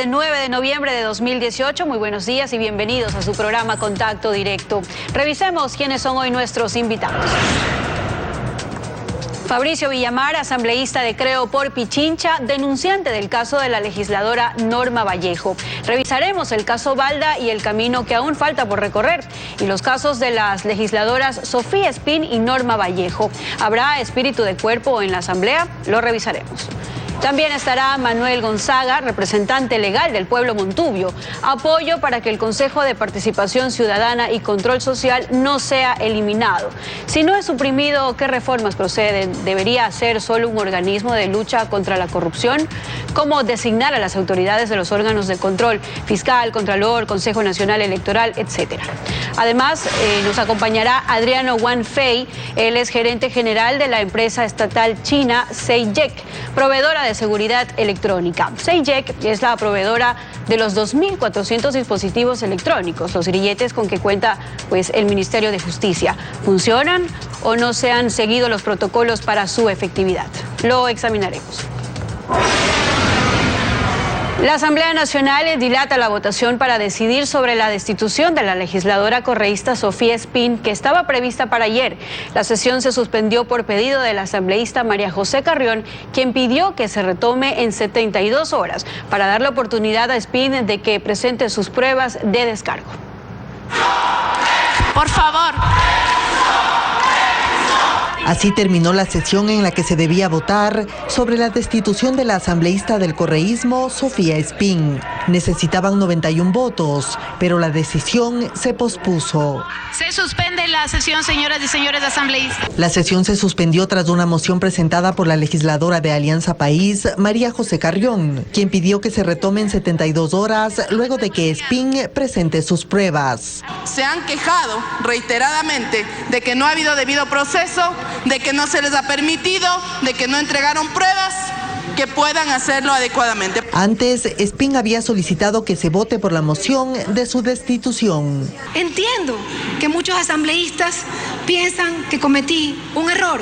9 de noviembre de 2018. Muy buenos días y bienvenidos a su programa Contacto Directo. Revisemos quiénes son hoy nuestros invitados. Fabricio Villamar, asambleísta de Creo por Pichincha, denunciante del caso de la legisladora Norma Vallejo. Revisaremos el caso Balda y el camino que aún falta por recorrer, y los casos de las legisladoras Sofía Espín y Norma Vallejo. ¿Habrá espíritu de cuerpo en la asamblea? Lo revisaremos. También estará Manuel Gonzaga, representante legal del pueblo Montubio. Apoyo para que el Consejo de Participación Ciudadana y Control Social no sea eliminado. Si no es suprimido, ¿qué reformas proceden? ¿Debería ser solo un organismo de lucha contra la corrupción? ¿Cómo designar a las autoridades de los órganos de control? Fiscal, Contralor, Consejo Nacional Electoral, etcétera. Además, nos acompañará Adriano Wanfei. Él es gerente general de la empresa estatal china CIEC, proveedora de seguridad electrónica. CIEC es la proveedora de los 2.400 dispositivos electrónicos, los grilletes con que cuenta el Ministerio de Justicia. ¿Funcionan o no se han seguido los protocolos para su efectividad? Lo examinaremos. La Asamblea Nacional dilata la votación para decidir sobre la destitución de la legisladora correísta Sofía Espín, que estaba prevista para ayer. La sesión se suspendió por pedido de la asambleísta María José Carrión, quien pidió que se retome en 72 horas para dar la oportunidad a Espín de que presente sus pruebas de descargo. Por favor. Así terminó la sesión en la que se debía votar sobre la destitución de la asambleísta del correísmo, Sofía Espín. Necesitaban 91 votos, pero la decisión se pospuso. Se suspende la sesión, señoras y señores asambleístas. La sesión se suspendió tras una moción presentada por la legisladora de Alianza País, María José Carrión, quien pidió que se retome en 72 horas luego de que Espín presente sus pruebas. Se han quejado reiteradamente de que no ha habido debido proceso, de que no se les ha permitido, de que no entregaron pruebas que puedan hacerlo adecuadamente. Antes, Espín había solicitado que se vote por la moción de su destitución. Entiendo que muchos asambleístas piensan que cometí un error.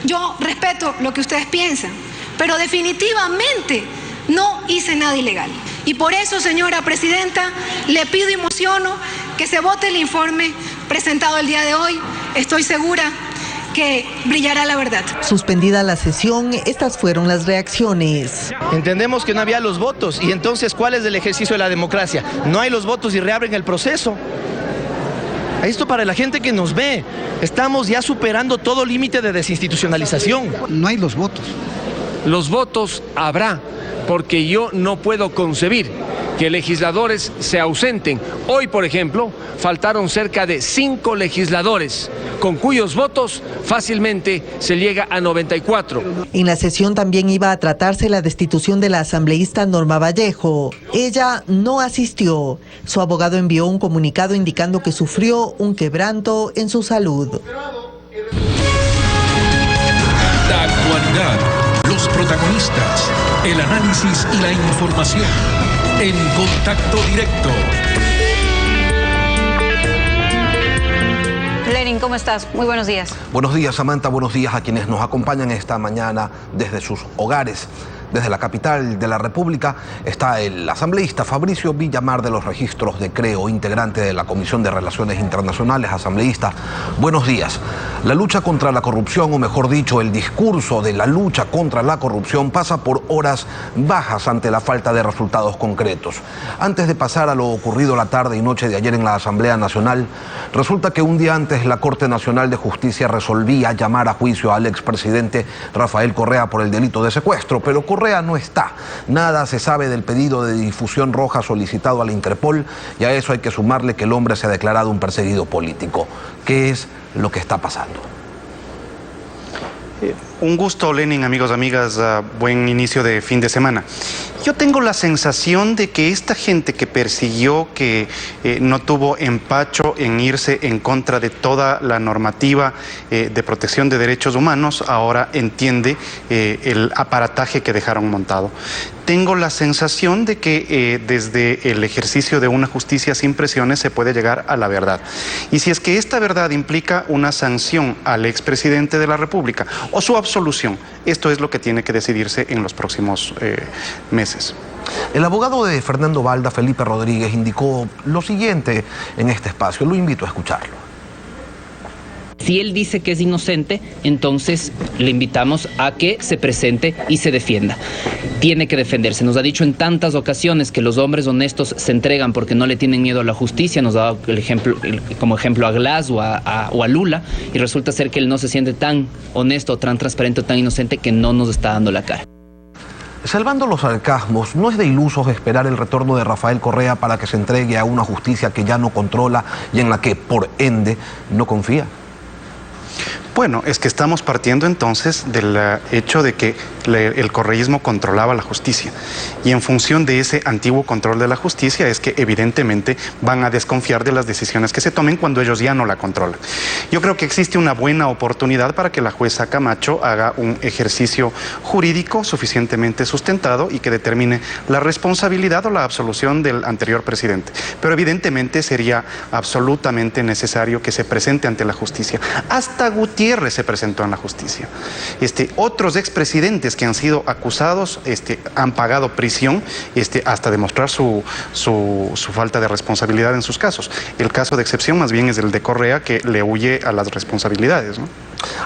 Yo respeto lo que ustedes piensan, pero definitivamente no hice nada ilegal. Y por eso, señora presidenta, le pido y mociono que se vote el informe presentado el día de hoy. Estoy segura que brillará la verdad. Suspendida la sesión, estas fueron las reacciones. Entendemos que no había los votos, y entonces, ¿cuál es el ejercicio de la democracia? No hay los votos y reabren el proceso. Esto para la gente que nos ve, estamos ya superando todo límite de desinstitucionalización. No hay los votos. Los votos habrá, porque yo no puedo concebir que legisladores se ausenten. Hoy, por ejemplo, faltaron cerca de 5 legisladores, con cuyos votos fácilmente se llega a 94. En la sesión también iba a tratarse la destitución de la asambleísta Norma Vallejo. Ella no asistió. Su abogado envió un comunicado indicando que sufrió un quebranto en su salud. La actualidad, los protagonistas, el análisis y la información en Contacto Directo. Lenin, ¿cómo estás? Muy buenos días. Buenos días, Samantha. Buenos días a quienes nos acompañan esta mañana desde sus hogares. Desde la capital de la República está el asambleísta Fabricio Villamar de los Registros de Creo, integrante de la Comisión de Relaciones Internacionales. Asambleísta, buenos días. La lucha contra la corrupción, o mejor dicho, el discurso de la lucha contra la corrupción pasa por horas bajas ante la falta de resultados concretos. Antes de pasar a lo ocurrido la tarde y noche de ayer en la Asamblea Nacional, resulta que un día antes la Corte Nacional de Justicia resolvía llamar a juicio al expresidente Rafael Correa por el delito de secuestro, pero Correa no está. Nada se sabe del pedido de difusión roja solicitado a la Interpol, y a eso hay que sumarle que el hombre se ha declarado un perseguido político. ¿Qué es lo que está pasando? Un gusto, Lenin, amigos, amigas, buen inicio de fin de semana. Yo tengo la sensación de que esta gente que persiguió, que no tuvo empacho en irse en contra de toda la normativa de protección de derechos humanos, ahora entiende el aparataje que dejaron montado. tengo la sensación de que desde el ejercicio de una justicia sin presiones se puede llegar a la verdad. Y si es que esta verdad implica una sanción al expresidente de la República o su absolución, esto es lo que tiene que decidirse en los próximos meses. El abogado de Fernando Balda, Felipe Rodríguez, indicó lo siguiente en este espacio. Lo invito a escucharlo. Si él dice que es inocente, entonces le invitamos a que se presente y se defienda. Tiene que defenderse. Nos ha dicho en tantas ocasiones que los hombres honestos se entregan porque no le tienen miedo a la justicia. Nos ha dado como ejemplo a Glass o a Lula, y resulta ser que él no se siente tan honesto, tan transparente, tan inocente, que no nos está dando la cara. Salvando los sarcasmos, ¿no es de ilusos esperar el retorno de Rafael Correa para que se entregue a una justicia que ya no controla y en la que, por ende, no confía? Bueno, es que estamos partiendo entonces del hecho de que el correísmo controlaba la justicia, y en función de ese antiguo control de la justicia es que evidentemente van a desconfiar de las decisiones que se tomen cuando ellos ya no la controlan. Yo creo que existe una buena oportunidad para que la jueza Camacho haga un ejercicio jurídico suficientemente sustentado y que determine la responsabilidad o la absolución del anterior presidente. Pero evidentemente sería absolutamente necesario que se presente ante la justicia. Hasta Gutiérrez se presentó en la justicia. Otros expresidentes que han sido acusados han pagado prisión hasta demostrar su falta de responsabilidad en sus casos. El caso de excepción más bien es el de Correa, que le huye a las responsabilidades, ¿no?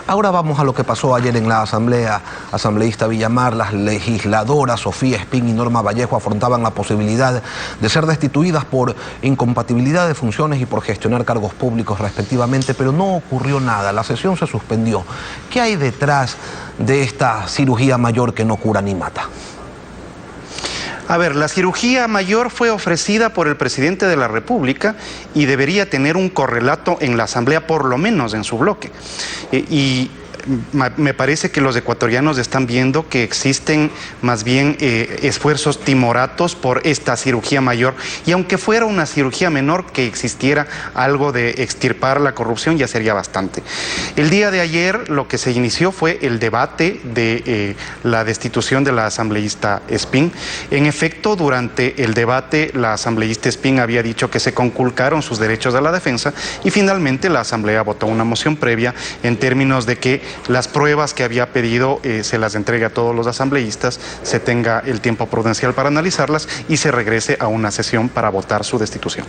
Ahora vamos a lo que pasó ayer en la asamblea. Asambleísta Villamar, las legisladoras Sofía Espín y Norma Vallejo afrontaban la posibilidad de ser destituidas por incompatibilidad de funciones y por gestionar cargos públicos respectivamente, pero no ocurrió nada. La sesión se suspendió. ¿Qué hay detrás de esta cirugía mayor que no cura ni mata? A ver, la cirugía mayor fue ofrecida por el presidente de la República y debería tener un correlato en la Asamblea, por lo menos en su bloque. Y me parece que los ecuatorianos están viendo que existen más bien esfuerzos timoratos por esta cirugía mayor, y aunque fuera una cirugía menor, que existiera algo de extirpar la corrupción ya sería bastante. El día de ayer lo que se inició fue el debate de la destitución de la asambleísta Espín. En efecto, durante el debate la asambleísta Espín había dicho que se conculcaron sus derechos a la defensa, y finalmente la asamblea votó una moción previa en términos de que las pruebas que había pedido se las entregue a todos los asambleístas, se tenga el tiempo prudencial para analizarlas y se regrese a una sesión para votar su destitución.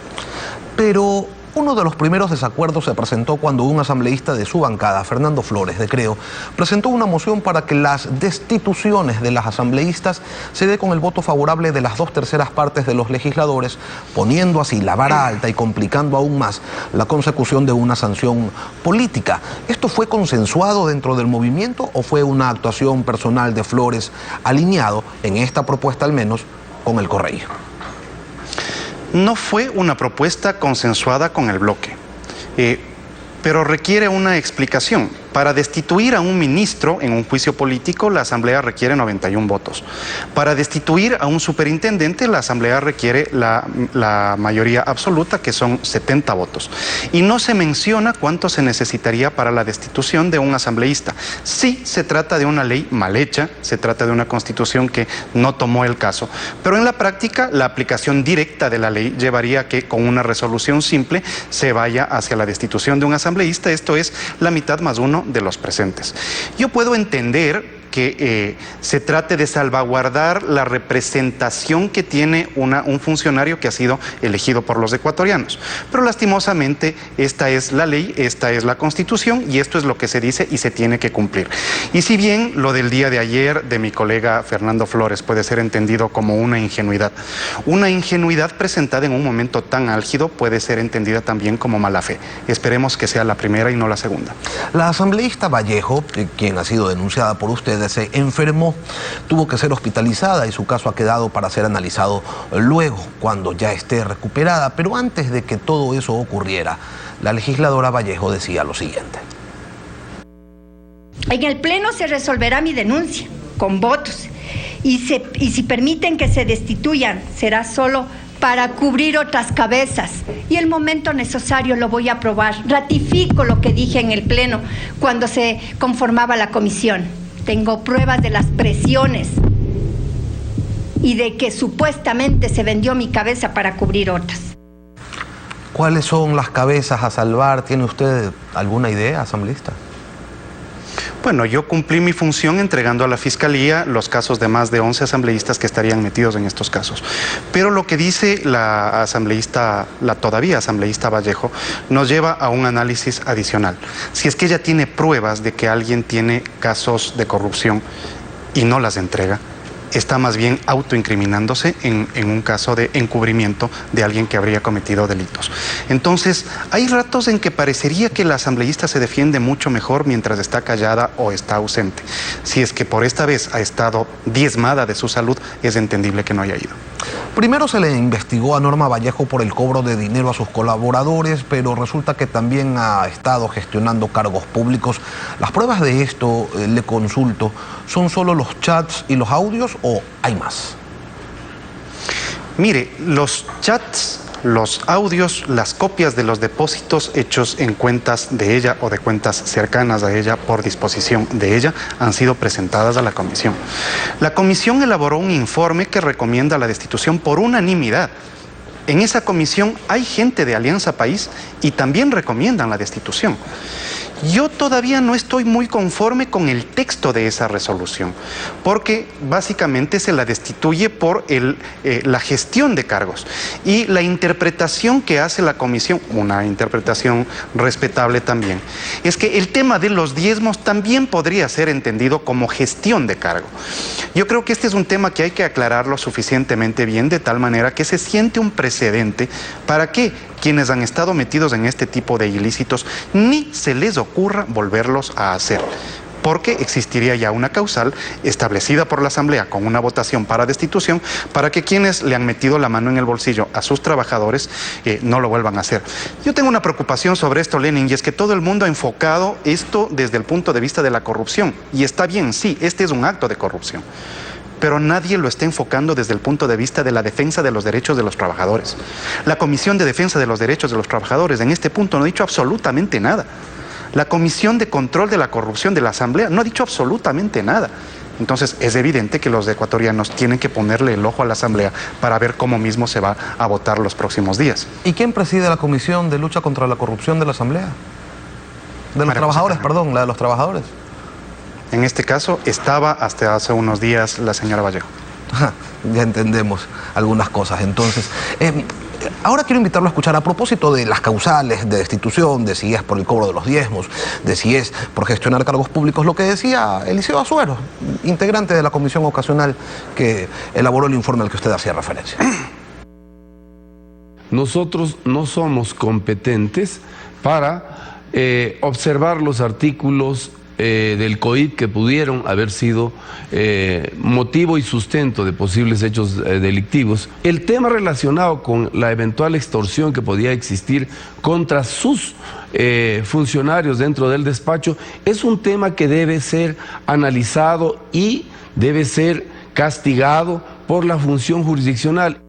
Pero uno de los primeros desacuerdos se presentó cuando un asambleísta de su bancada, Fernando Flores, de Creo, presentó una moción para que las destituciones de las asambleístas se dé con el voto favorable de las 2/3 partes de los legisladores, poniendo así la vara alta y complicando aún más la consecución de una sanción política. ¿Esto fue consensuado dentro del movimiento o fue una actuación personal de Flores alineado, en esta propuesta al menos, con el correísmo? No fue una propuesta consensuada con el bloque, pero requiere una explicación. Para destituir a un ministro en un juicio político, la Asamblea requiere 91 votos. Para destituir a un superintendente, la Asamblea requiere la mayoría absoluta, que son 70 votos. Y no se menciona cuánto se necesitaría para la destitución de un asambleísta. Sí, se trata de una ley mal hecha, se trata de una constitución que no tomó el caso, pero en la práctica la aplicación directa de la ley llevaría a que con una resolución simple se vaya hacia la destitución de un asambleísta. Esto es la mitad más uno de los presentes. Yo puedo entender que se trate de salvaguardar la representación que tiene un funcionario que ha sido elegido por los ecuatorianos. Pero lastimosamente esta es la ley, esta es la Constitución, y esto es lo que se dice y se tiene que cumplir. Y si bien lo del día de ayer de mi colega Fernando Flores puede ser entendido como una ingenuidad presentada en un momento tan álgido puede ser entendida también como mala fe. Esperemos que sea la primera y no la segunda. La asambleísta Vallejo, quien ha sido denunciada por ustedes, se enfermó, tuvo que ser hospitalizada y su caso ha quedado para ser analizado luego, cuando ya esté recuperada. Pero antes de que todo eso ocurriera, la legisladora Vallejo decía lo siguiente. En el Pleno se resolverá mi denuncia con votos y si permiten que se destituyan, será solo para cubrir otras cabezas, y el momento necesario lo voy a aprobar. Ratifico lo que dije en el Pleno cuando se conformaba la comisión. Tengo pruebas de las presiones y de que supuestamente se vendió mi cabeza para cubrir otras. ¿Cuáles son las cabezas a salvar? ¿Tiene usted alguna idea, asambleísta? Bueno, yo cumplí mi función entregando a la Fiscalía los casos de más de 11 asambleístas que estarían metidos en estos casos. Pero lo que dice la asambleísta, la todavía asambleísta Vallejo, nos lleva a un análisis adicional. Si es que ella tiene pruebas de que alguien tiene casos de corrupción y no las entrega, está más bien autoincriminándose en un caso de encubrimiento de alguien que habría cometido delitos. Entonces, hay ratos en que parecería que la asambleísta se defiende mucho mejor mientras está callada o está ausente. Si es que por esta vez ha estado diezmada de su salud, es entendible que no haya ido. Primero se le investigó a Norma Vallejo por el cobro de dinero a sus colaboradores, pero resulta que también ha estado gestionando cargos públicos. ¿Las pruebas de esto, le consulto, son solo los chats y los audios o hay más? Mire, los chats, los audios, las copias de los depósitos hechos en cuentas de ella o de cuentas cercanas a ella por disposición de ella han sido presentadas a la comisión. La comisión elaboró un informe que recomienda la destitución por unanimidad. En esa comisión hay gente de Alianza País y también recomiendan la destitución. Yo todavía no estoy muy conforme con el texto de esa resolución, porque básicamente se la destituye por la gestión de cargos. Y la interpretación que hace la comisión, una interpretación respetable también, es que el tema de los diezmos también podría ser entendido como gestión de cargo. Yo creo que este es un tema que hay que aclararlo suficientemente bien, de tal manera que se siente un precedente para que quienes han estado metidos en este tipo de ilícitos ni se les ocurra volverlos a hacer, porque existiría ya una causal establecida por la Asamblea con una votación para destitución para que quienes le han metido la mano en el bolsillo a sus trabajadores no lo vuelvan a hacer. Yo tengo una preocupación sobre esto, Lenin, y es que todo el mundo ha enfocado esto desde el punto de vista de la corrupción, y está bien, sí, este es un acto de corrupción, pero nadie lo está enfocando desde el punto de vista de la defensa de los derechos de los trabajadores. La Comisión de Defensa de los Derechos de los Trabajadores en este punto no ha dicho absolutamente nada. La Comisión de Control de la Corrupción de la Asamblea no ha dicho absolutamente nada. Entonces es evidente que los ecuatorianos tienen que ponerle el ojo a la Asamblea para ver cómo mismo se va a votar los próximos días. ¿Y quién preside la Comisión de Lucha contra la Corrupción de la Asamblea? De los trabajadores, perdón, la de los trabajadores. En este caso estaba hasta hace unos días la señora Vallejo. Ya entendemos algunas cosas. Entonces, ahora quiero invitarlo a escuchar a propósito de las causales de destitución, de si es por el cobro de los diezmos, de si es por gestionar cargos públicos, lo que decía Eliseo Azuero, integrante de la comisión ocasional que elaboró el informe al que usted hacía referencia. Nosotros no somos competentes para observar los artículos del COID que pudieron haber sido motivo y sustento de posibles hechos delictivos. El tema relacionado con la eventual extorsión que podía existir contra sus funcionarios dentro del despacho es un tema que debe ser analizado y debe ser castigado por la función jurisdiccional.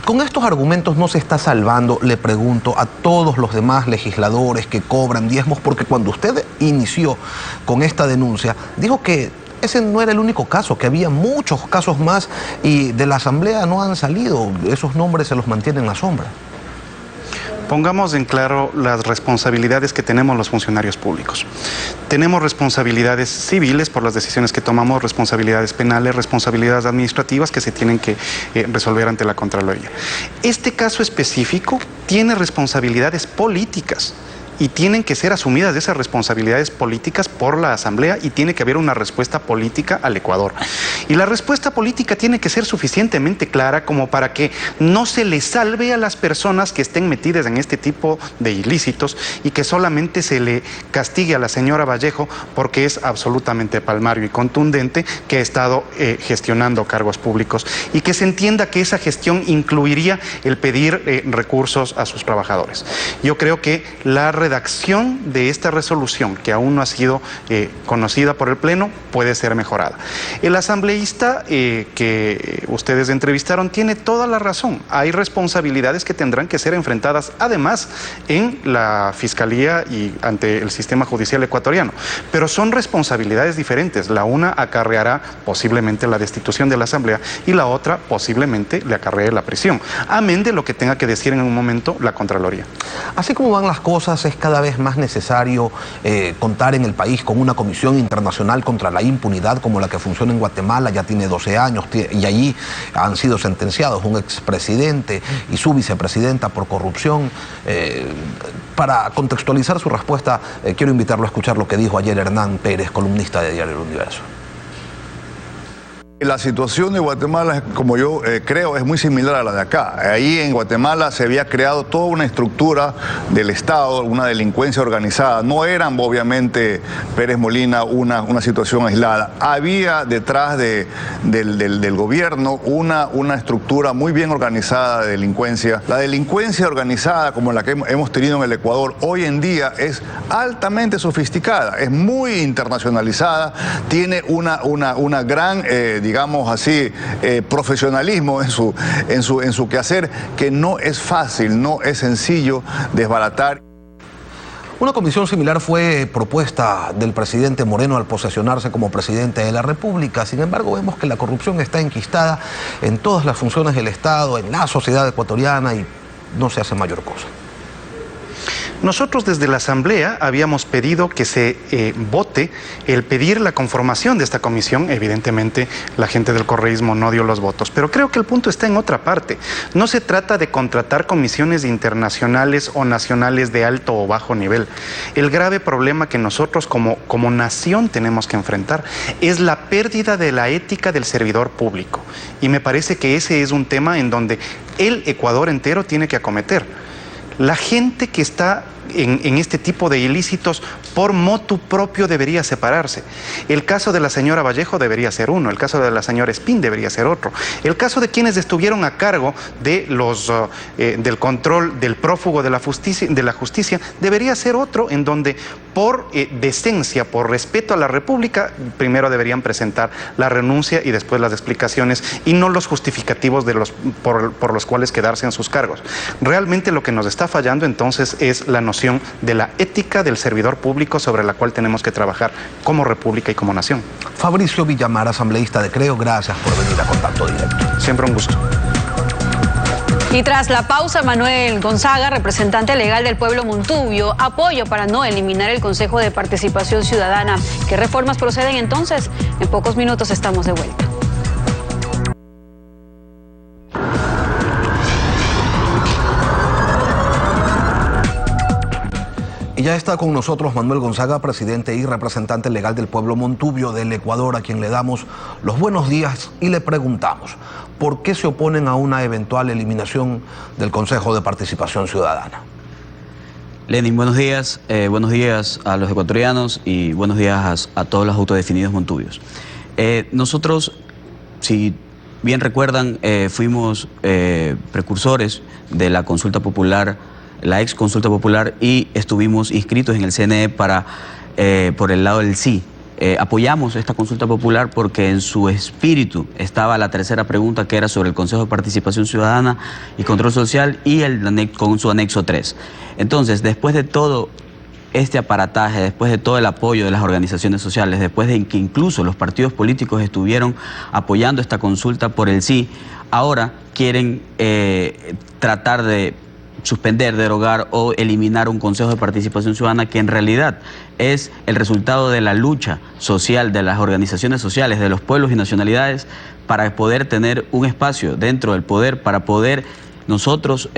Con estos argumentos no se está salvando, le pregunto, a todos los demás legisladores que cobran diezmos, porque cuando usted inició con esta denuncia, dijo que ese no era el único caso, que había muchos casos más y de la Asamblea no han salido, esos nombres se los mantienen en la sombra. Pongamos en claro las responsabilidades que tenemos los funcionarios públicos. Tenemos responsabilidades civiles por las decisiones que tomamos, responsabilidades penales, responsabilidades administrativas que se tienen que resolver ante la Contraloría. Este caso específico tiene responsabilidades políticas y tienen que ser asumidas esas responsabilidades políticas por la Asamblea y tiene que haber una respuesta política al Ecuador. Y la respuesta política tiene que ser suficientemente clara como para que no se le salve a las personas que estén metidas en este tipo de ilícitos y que solamente se le castigue a la señora Vallejo porque es absolutamente palmario y contundente que ha estado gestionando cargos públicos y que se entienda que esa gestión incluiría el pedir recursos a sus trabajadores. Yo creo que la redacción de esta resolución, que aún no ha sido conocida por el Pleno, puede ser mejorada. El asambleísta que ustedes entrevistaron tiene toda la razón. Hay responsabilidades que tendrán que ser enfrentadas además en la Fiscalía y ante el sistema judicial ecuatoriano, pero son responsabilidades diferentes. La una acarreará posiblemente la destitución de la Asamblea y la otra posiblemente le acarree la prisión, amén de lo que tenga que decir en un momento la Contraloría. Así como van las cosas, es cada vez más necesario contar en el país con una comisión internacional contra la impunidad como la que funciona en Guatemala. Ya tiene 12 años y allí han sido sentenciados un expresidente y su vicepresidenta por corrupción. Para contextualizar su respuesta, quiero invitarlo a escuchar lo que dijo ayer Hernán Pérez, columnista de Diario El Universo. La situación de Guatemala, como yo creo, es muy similar a la de acá. Ahí en Guatemala se había creado toda una estructura del Estado, una delincuencia organizada. No eran, obviamente, Pérez Molina una situación aislada. Había detrás del gobierno una estructura muy bien organizada de delincuencia. La delincuencia organizada, como la que hemos tenido en el Ecuador, hoy en día es altamente sofisticada, es muy internacionalizada, tiene una gran digamos así, profesionalismo en su quehacer, que no es fácil, no es sencillo desbaratar. Una comisión similar fue propuesta del presidente Moreno al posesionarse como presidente de la República. Sin embargo, vemos que la corrupción está enquistada en todas las funciones del Estado, en la sociedad ecuatoriana, y no se hace mayor cosa. Nosotros desde la Asamblea habíamos pedido que se vote el pedir la conformación de esta comisión. Evidentemente la gente del correísmo no dio los votos, pero creo que el punto está en otra parte. No se trata de contratar comisiones internacionales o nacionales de alto o bajo nivel. El grave problema que nosotros como nación tenemos que enfrentar es la pérdida de la ética del servidor público. Y me parece que ese es un tema en donde el Ecuador entero tiene que acometer. La gente que está en este tipo de ilícitos por motu propio debería separarse. El caso de la señora Vallejo debería ser uno, el caso de la señora Espín debería ser otro. El caso de quienes estuvieron a cargo de del control del prófugo de la justicia debería ser otro, en donde por decencia, por respeto a la República, primero deberían presentar la renuncia y después las explicaciones y no los justificativos por los cuales quedarse en sus cargos. Realmente lo que nos está fallando entonces es la noción de la ética del servidor público sobre la cual tenemos que trabajar como república y como nación. Fabricio Villamar, asambleísta de Creo, gracias por venir a Contacto Directo. Siempre un gusto. Y tras la pausa, Manuel Gonzaga, representante legal del pueblo Montubio, apoyo para no eliminar el Consejo de Participación Ciudadana. ¿Qué reformas proceden entonces? En pocos minutos estamos de vuelta. Y ya está con nosotros Manuel Gonzaga, presidente y representante legal del pueblo Montubio del Ecuador, a quien le damos los buenos días y le preguntamos ¿por qué se oponen a una eventual eliminación del Consejo de Participación Ciudadana? Lenin, buenos días a los ecuatorianos y buenos días a todos los autodefinidos montubios. Nosotros, si bien recuerdan, fuimos precursores de la consulta popular, la ex consulta popular, y estuvimos inscritos en el CNE por el lado del sí. Apoyamos esta consulta popular porque en su espíritu estaba la tercera pregunta, que era sobre el Consejo de Participación Ciudadana y Control Social, y con su anexo 3. Entonces, después de todo este aparataje, después de todo el apoyo de las organizaciones sociales, después de que incluso los partidos políticos estuvieron apoyando esta consulta por el sí, ahora quieren tratar de suspender, derogar o eliminar un Consejo de Participación Ciudadana que en realidad es el resultado de la lucha social de las organizaciones sociales, de los pueblos y nacionalidades, para poder tener un espacio dentro del poder, para poder nosotros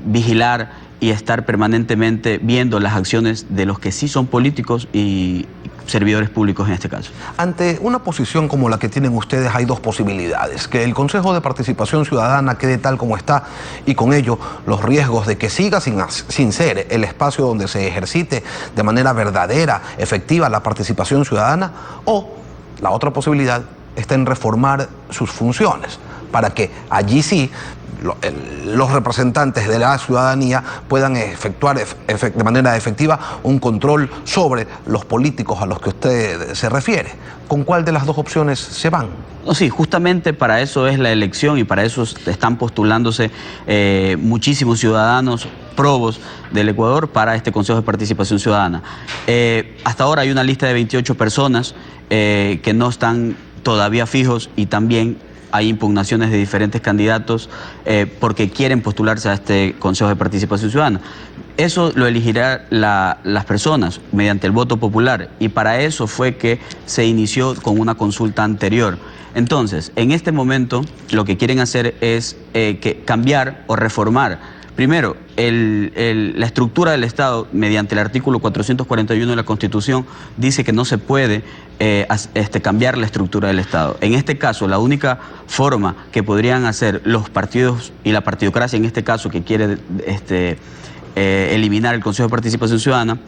vigilar y estar permanentemente viendo las acciones de los que sí son políticos y servidores públicos en este caso. Ante una posición como la que tienen ustedes hay dos posibilidades: que el Consejo de Participación Ciudadana quede tal como está y con ello los riesgos de que siga sin ser el espacio donde se ejercite de manera verdadera, efectiva la participación ciudadana, o la otra posibilidad está en reformar sus funciones para que allí sí los representantes de la ciudadanía puedan efectuar de manera efectiva un control sobre los políticos a los que usted se refiere. ¿Con cuál de las dos opciones se van? No, sí, justamente para eso es la elección y para eso están postulándose muchísimos ciudadanos probos del Ecuador para este Consejo de Participación Ciudadana. Hasta ahora hay una lista de 28 personas que no están todavía fijos y también hay impugnaciones de diferentes candidatos porque quieren postularse a este Consejo de Participación Ciudadana. Eso lo elegirán las personas mediante el voto popular y para eso fue que se inició con una consulta anterior. Entonces, en este momento lo que quieren hacer es cambiar o reformar. Primero, la estructura del Estado, mediante el artículo 441 de la Constitución, dice que no se puede cambiar la estructura del Estado. En este caso, la única forma que podrían hacer los partidos y la partidocracia, en este caso, que quiere eliminar el Consejo de Participación Ciudadana,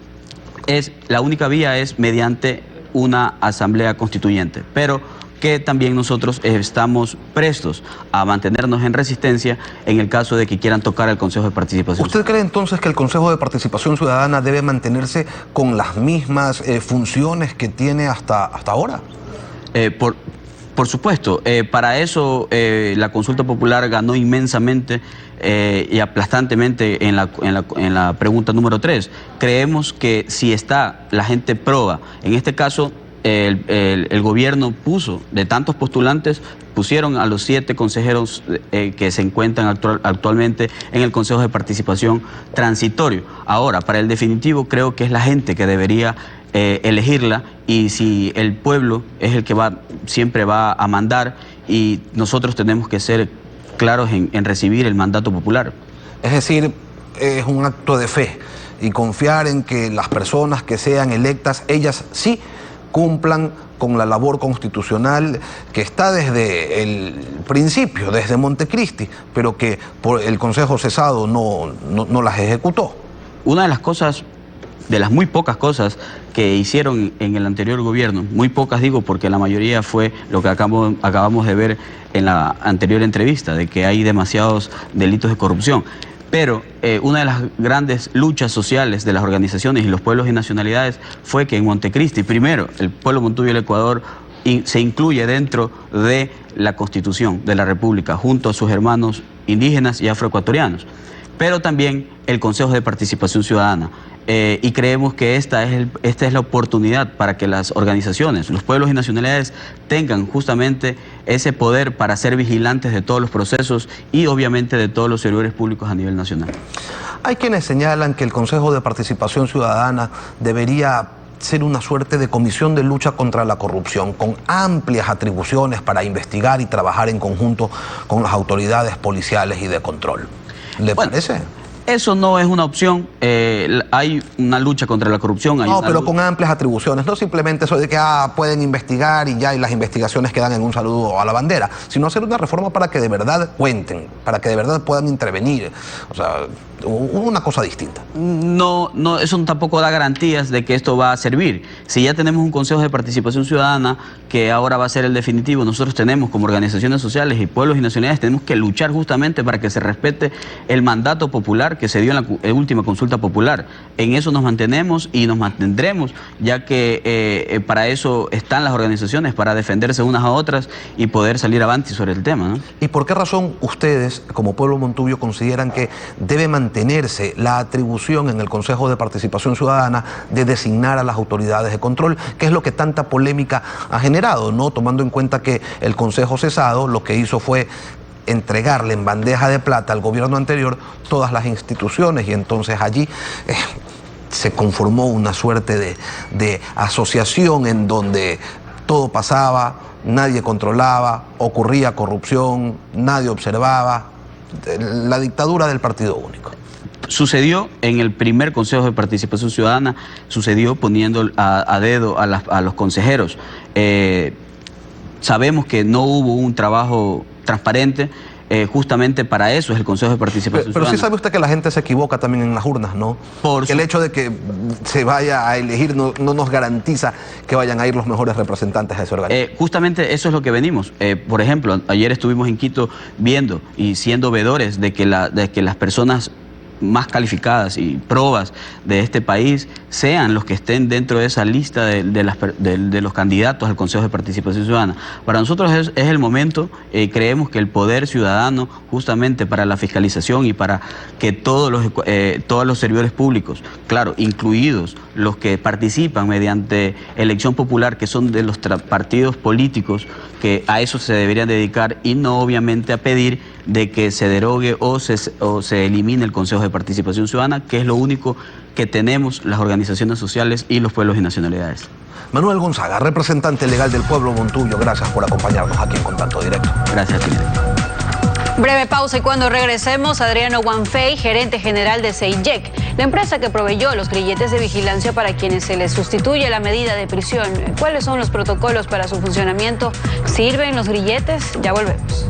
la única vía es mediante una asamblea constituyente. Pero que también nosotros estamos prestos a mantenernos en resistencia en el caso de que quieran tocar el Consejo de Participación. ¿Usted cree entonces que el Consejo de Participación Ciudadana debe mantenerse con las mismas funciones que tiene hasta ahora? Por supuesto, para eso la consulta popular ganó inmensamente y aplastantemente en la pregunta número 3. Creemos que si está la gente proba, en este caso el gobierno puso, de tantos postulantes, pusieron a los 7 consejeros que se encuentran actualmente en el Consejo de Participación transitorio. Ahora, para el definitivo, creo que es la gente que debería elegirla y si el pueblo es el que siempre va a mandar y nosotros tenemos que ser claros en recibir el mandato popular. Es decir, es un acto de fe y confiar en que las personas que sean electas, ellas sí cumplan con la labor constitucional que está desde el principio, desde Montecristi, pero que por el Consejo cesado no las ejecutó. Una de las cosas, de las muy pocas cosas que hicieron en el anterior gobierno, muy pocas digo porque la mayoría fue lo que acabamos de ver en la anterior entrevista, de que hay demasiados delitos de corrupción. Pero una de las grandes luchas sociales de las organizaciones y los pueblos y nacionalidades fue que en Montecristi, primero, el pueblo montuyo del Ecuador se incluye dentro de la Constitución de la República, junto a sus hermanos indígenas y afroecuatorianos, pero también el Consejo de Participación Ciudadana. Y creemos que esta es la oportunidad para que las organizaciones, los pueblos y nacionalidades tengan justamente ese poder para ser vigilantes de todos los procesos y obviamente de todos los servidores públicos a nivel nacional. Hay quienes señalan que el Consejo de Participación Ciudadana debería ser una suerte de comisión de lucha contra la corrupción, con amplias atribuciones para investigar y trabajar en conjunto con las autoridades policiales y de control. ¿Le parece? Eso no es una opción. Hay una lucha contra la corrupción. Pero con amplias atribuciones, no simplemente eso de que pueden investigar y ya, y las investigaciones quedan en un saludo a la bandera, sino hacer una reforma para que de verdad cuenten, para que de verdad puedan intervenir. O sea, una cosa distinta. No, eso tampoco da garantías de que esto va a servir. Si ya tenemos un Consejo de Participación Ciudadana que ahora va a ser el definitivo, nosotros tenemos como organizaciones sociales y pueblos y nacionalidades, tenemos que luchar justamente para que se respete el mandato popular que se dio en la última consulta popular. En eso nos mantenemos y nos mantendremos, ya que para eso están las organizaciones, para defenderse unas a otras y poder salir avante sobre el tema, ¿no? ¿Y por qué razón ustedes, como pueblo montubio, consideran que debe mantenerse la atribución en el Consejo de Participación Ciudadana de designar a las autoridades de control, que es lo que tanta polémica ha generado, ¿no? Tomando en cuenta que el Consejo cesado lo que hizo fue entregarle en bandeja de plata al gobierno anterior todas las instituciones y entonces allí se conformó una suerte de asociación en donde todo pasaba, nadie controlaba, ocurría corrupción, nadie observaba, la dictadura del partido único. Sucedió en el primer Consejo de Participación Ciudadana, sucedió poniendo a dedo a los consejeros. Sabemos que no hubo un trabajo transparente, justamente para eso es el Consejo de Participación Pero sí Ciudadana. sabe usted que la gente se equivoca también en las urnas, ¿no? Que el hecho de que se vaya a elegir no nos garantiza que vayan a ir los mejores representantes a ese organismo. Justamente eso es lo que venimos. Por ejemplo, ayer estuvimos en Quito viendo y siendo veedores de que las personas más calificadas y probas de este país sean los que estén dentro de esa lista de los candidatos al Consejo de Participación Ciudadana. Para nosotros es el momento, creemos que el poder ciudadano, justamente para la fiscalización y para que todos los servidores públicos, claro, incluidos los que participan mediante elección popular, que son de los partidos políticos, que a eso se deberían dedicar y no obviamente a pedir de que se derogue o se elimine el Consejo de Participación Ciudadana, que es lo único que tenemos las organizaciones sociales y los pueblos y nacionalidades. Manuel Gonzaga, representante legal del pueblo Montuyo, gracias por acompañarnos aquí en Contacto Directo. Gracias a ti. Breve pausa y cuando regresemos, Adriano Wanfei, gerente general de CEIJEC, la empresa que proveyó los grilletes de vigilancia para quienes se les sustituye la medida de prisión. ¿Cuáles son los protocolos para su funcionamiento? ¿Sirven los grilletes? Ya volvemos.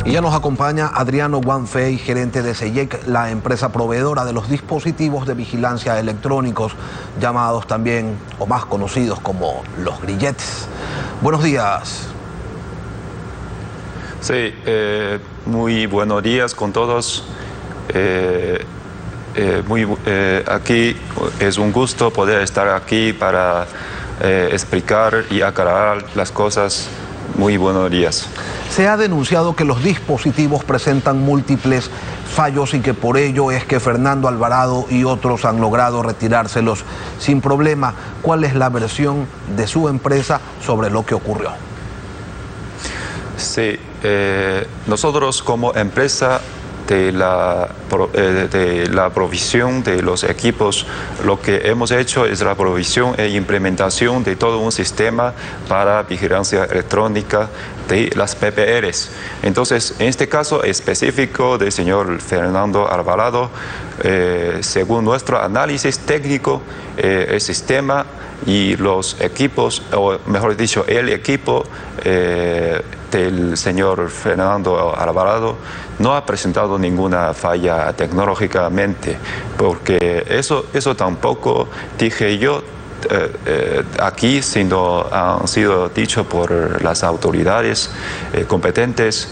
Y ya nos acompaña Adriano Wanfei, gerente de CEIJEC, la empresa proveedora de los dispositivos de vigilancia electrónicos, llamados también o más conocidos como los grilletes. Buenos días. Sí, muy buenos días con todos. Aquí es un gusto poder estar aquí para explicar y aclarar las cosas. Muy buenos días. Se ha denunciado que los dispositivos presentan múltiples fallos y que por ello es que Fernando Alvarado y otros han logrado retirárselos sin problema. ¿Cuál es la versión de su empresa sobre lo que ocurrió? Sí, nosotros como empresa de la provisión de los equipos, lo que hemos hecho es la provisión e implementación de todo un sistema para vigilancia electrónica de las PPRs. Entonces, en este caso específico del señor Fernando Alvarado, según nuestro análisis técnico, el sistema y los equipos, o mejor dicho, el equipo del señor Fernando Alvarado no ha presentado ninguna falla tecnológicamente, porque eso tampoco dije yo aquí, sino han sido dicho por las autoridades competentes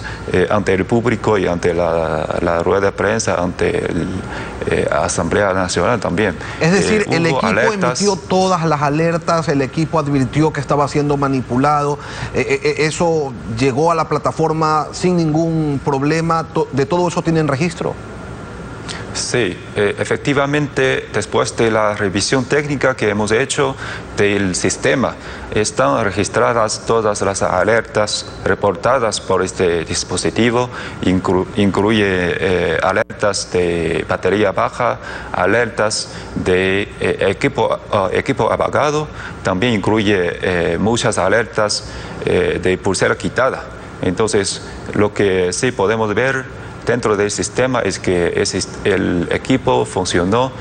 ante el público y ante la rueda de prensa, ante la Asamblea Nacional también. Es decir, el equipo alertas. emitió todas las alertas, el equipo advirtió que estaba siendo manipulado, eso llegó a la plataforma sin ningún problema, ¿de todo eso tienen registro? Sí, efectivamente, después de la revisión técnica que hemos hecho del sistema, están registradas todas las alertas reportadas por este dispositivo, incluye alertas de batería baja, alertas de equipo apagado, también incluye muchas alertas de pulsera quitada. Entonces, lo que sí podemos ver dentro del sistema es que el equipo funcionó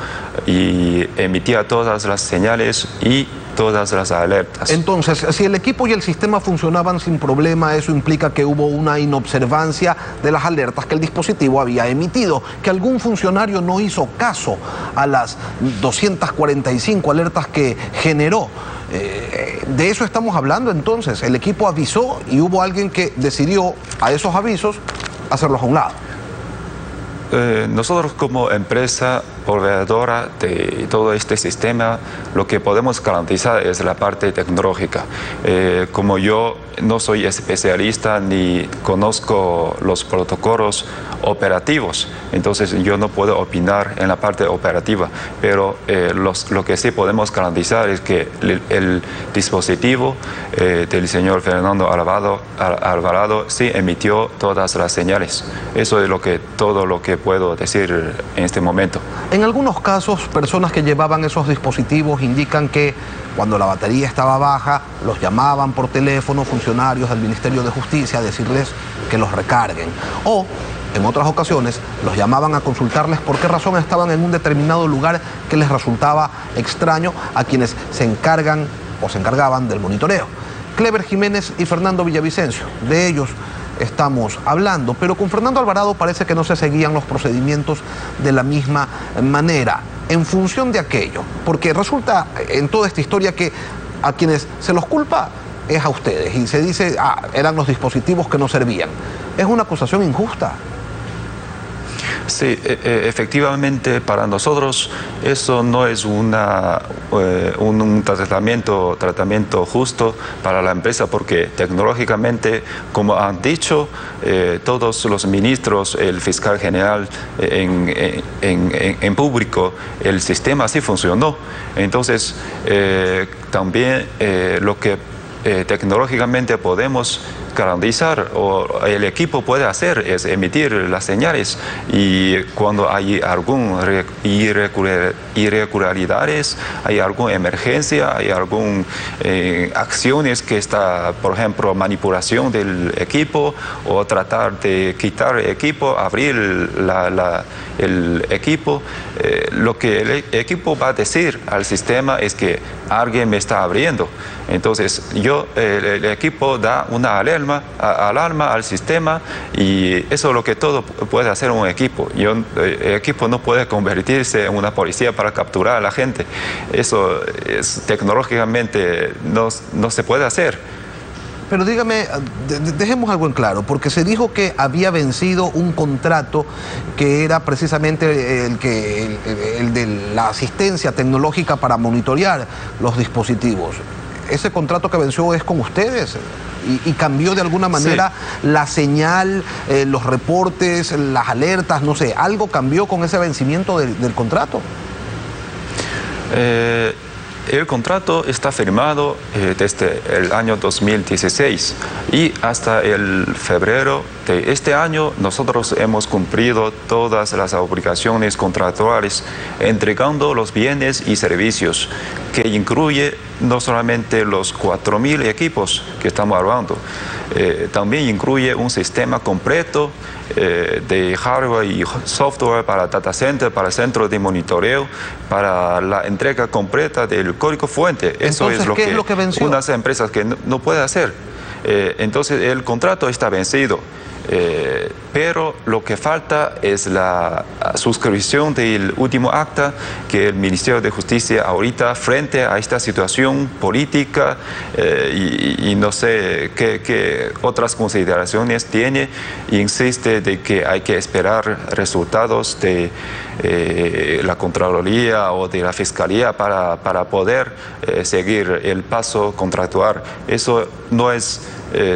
y emitía todas las señales y todas las alertas. Entonces, si el equipo y el sistema funcionaban sin problema, eso implica que hubo una inobservancia de las alertas que el dispositivo había emitido, que algún funcionario no hizo caso a las 245 alertas que generó. De eso estamos hablando entonces. El equipo avisó y hubo alguien que decidió a esos avisos hacerlos a un lado. Nosotros como empresa proveedora de todo este sistema, lo que podemos garantizar es la parte tecnológica. Como yo no soy especialista ni conozco los protocolos operativos, entonces yo no puedo opinar en la parte operativa, pero lo que sí podemos garantizar es que el dispositivo del señor Fernando Alvarado sí emitió todas las señales. Eso es todo lo que puedo decir en este momento. En algunos casos, personas que llevaban esos dispositivos indican que cuando la batería estaba baja, los llamaban por teléfono funcionarios del Ministerio de Justicia a decirles que los recarguen. O En otras ocasiones los llamaban a consultarles por qué razón estaban en un determinado lugar que les resultaba extraño a quienes se encargan o se encargaban del monitoreo. Clever Jiménez y Fernando Villavicencio, de ellos estamos hablando, pero con Fernando Alvarado parece que no se seguían los procedimientos de la misma manera, en función de aquello, porque resulta en toda esta historia que a quienes se los culpa es a ustedes y se dice, eran los dispositivos que no servían. Es una acusación injusta. Sí, efectivamente para nosotros eso no es un tratamiento justo para la empresa, porque tecnológicamente, como han dicho todos los ministros, el fiscal general en público, el sistema sí funcionó. Entonces también lo que tecnológicamente podemos garantizar o el equipo puede hacer es emitir las señales, y cuando hay alguna irregularidades, hay alguna emergencia, hay algunas acciones que está, por ejemplo, manipulación del equipo o tratar de quitar el equipo, abrir el equipo, lo que el equipo va a decir al sistema es que alguien me está abriendo. Entonces el equipo da una alarma al sistema, y eso es lo que todo puede hacer un equipo. El equipo no puede convertirse en una policía para capturar a la gente. Eso tecnológicamente no se puede hacer. Pero dígame, dejemos algo en claro, porque se dijo que había vencido un contrato que era precisamente el de la asistencia tecnológica para monitorear los dispositivos. Ese contrato que venció es con ustedes y cambió de alguna manera la señal, los reportes, las alertas, no sé, ¿algo cambió con ese vencimiento del contrato? El contrato está firmado desde el año 2016 y hasta el febrero de este año nosotros hemos cumplido todas las obligaciones contractuales entregando los bienes y servicios, que incluye no solamente los 4.000 equipos que estamos hablando, también incluye un sistema completo de hardware y software para data center, para centros de monitoreo, para la entrega completa del código fuente. Eso es lo que venció? Unas empresas que no pueden hacer. Entonces el contrato está vencido. Pero lo que falta es la suscripción del último acta que el Ministerio de Justicia ahorita, frente a esta situación política y no sé qué otras consideraciones tiene, insiste de que hay que esperar resultados de la Contraloría o de la Fiscalía para poder seguir el paso contractual. Eso no es...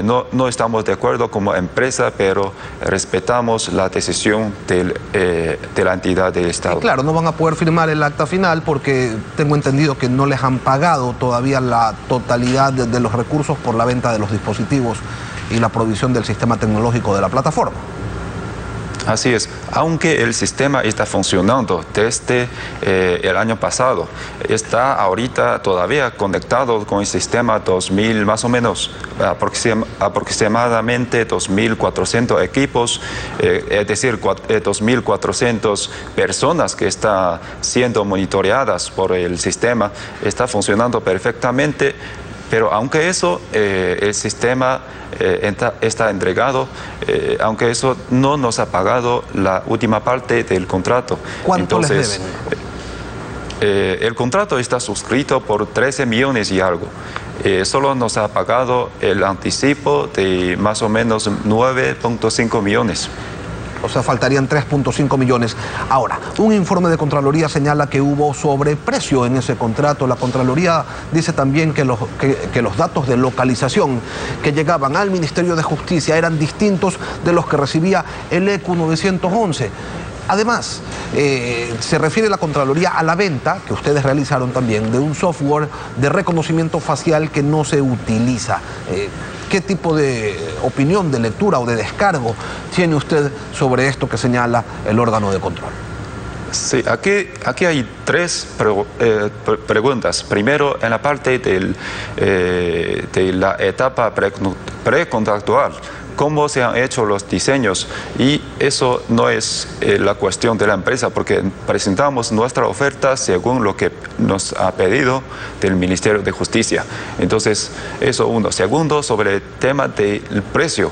No estamos de acuerdo como empresa, pero respetamos la decisión de la entidad del Estado. Y claro, no van a poder firmar el acta final porque tengo entendido que no les han pagado todavía la totalidad de los recursos por la venta de los dispositivos y la provisión del sistema tecnológico de la plataforma. Así es, aunque el sistema está funcionando desde el año pasado, está ahorita todavía conectado con el sistema 2000, más o menos, aproximadamente 2.400 equipos, es decir, 2.400 personas que están siendo monitoreadas por el sistema, está funcionando perfectamente. Pero aunque eso, el sistema está entregado, aunque eso no nos ha pagado la última parte del contrato. ¿Cuánto les deben? El contrato está suscrito por 13 millones y algo. Solo nos ha pagado el anticipo de más o menos 9.5 millones. O sea, faltarían 3.5 millones. Ahora, un informe de Contraloría señala que hubo sobreprecio en ese contrato. La Contraloría dice también que los datos de localización que llegaban al Ministerio de Justicia eran distintos de los que recibía el ECU 911. Además, se refiere la Contraloría a la venta, que ustedes realizaron también, de un software de reconocimiento facial que no se utiliza. ¿Qué tipo de opinión, de lectura o de descargo tiene usted sobre esto que señala el órgano de control? Sí, aquí hay tres preguntas. Primero, en la parte de la etapa precontractual. cómo se han hecho los diseños, y eso no es la cuestión de la empresa, porque presentamos nuestra oferta según lo que nos ha pedido del Ministerio de Justicia. Entonces, eso uno. Segundo, sobre el tema del precio.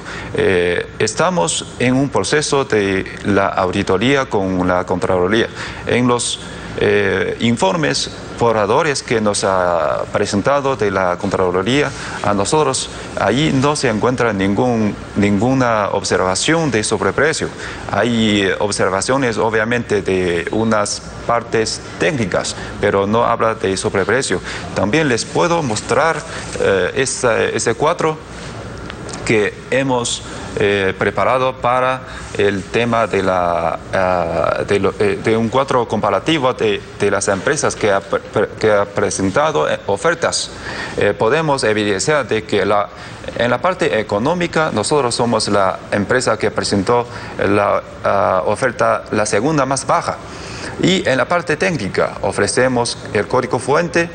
Estamos en un proceso de la auditoría con la Contraloría. En los informes borradores que nos ha presentado de la Contraloría, a nosotros allí no se encuentra ninguna observación de sobreprecio. Hay observaciones obviamente de unas partes técnicas, pero no habla de sobreprecio. También les puedo mostrar ese cuadro que hemos preparado para el tema de un cuadro comparativo de las empresas que ha presentado ofertas. Podemos evidenciar de que en la parte económica nosotros somos la empresa que presentó la oferta la segunda más baja. Y en la parte técnica ofrecemos el código fuente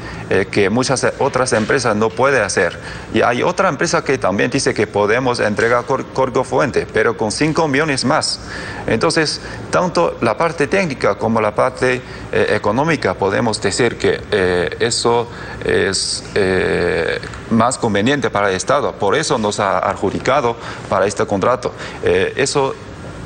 que muchas otras empresas no pueden hacer. Y hay otra empresa que también dice que podemos entregar código fuente, pero con 5 millones más. Entonces, tanto la parte técnica como la parte económica podemos decir que eso es más conveniente para el Estado. Por eso nos ha adjudicado para este contrato. Eso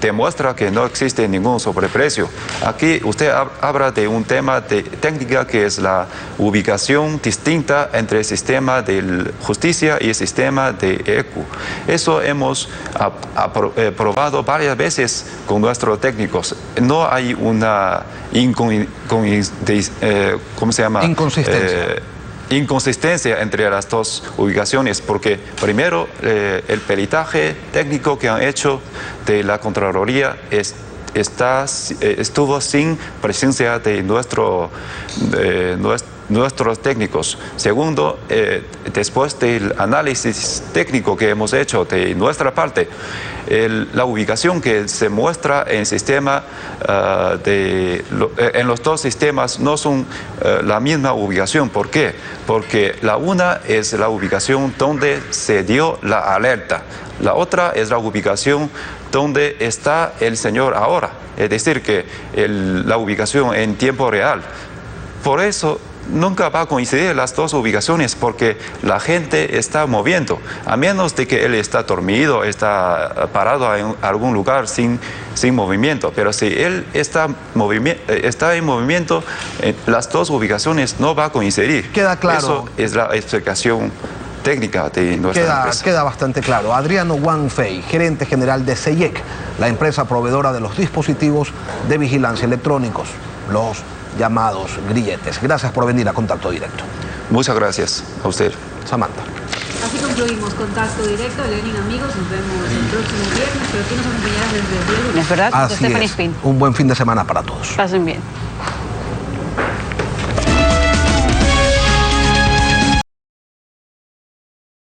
demuestra que no existe ningún sobreprecio. Aquí usted habla de un tema de técnica que es la ubicación distinta entre el sistema de justicia y el sistema de ECU. Eso hemos probado varias veces con nuestros técnicos. No hay una inconsistencia entre las dos ubicaciones, porque primero el peritaje técnico que han hecho de la Contraloría estuvo sin presencia de nuestros técnicos. Segundo, después del análisis técnico que hemos hecho de nuestra parte, la ubicación que se muestra en el sistema en los dos sistemas no son la misma ubicación. ¿Por qué? Porque la una es la ubicación donde se dio la alerta, la otra es la ubicación donde está el señor ahora, es decir, que la ubicación en tiempo real. Por eso nunca va a coincidir las dos ubicaciones, porque la gente está moviendo, a menos de que él está dormido, está parado en algún lugar sin movimiento. Pero si él está en movimiento, las dos ubicaciones no va a coincidir. Queda claro. Eso es la explicación técnica de nuestra empresa. Queda bastante claro. Adriano Wang Fei, gerente general de CEIEC, la empresa proveedora de los dispositivos de vigilancia electrónicos, los llamados grilletes. Gracias por venir a Contacto Directo. Muchas gracias a usted. Samantha. Así concluimos Contacto Directo. Lenin, amigos, nos vemos el próximo viernes, pero aquí nos acompañarás desde el lunes, ¿verdad? Así es. Un buen fin de semana para todos. Pasen bien.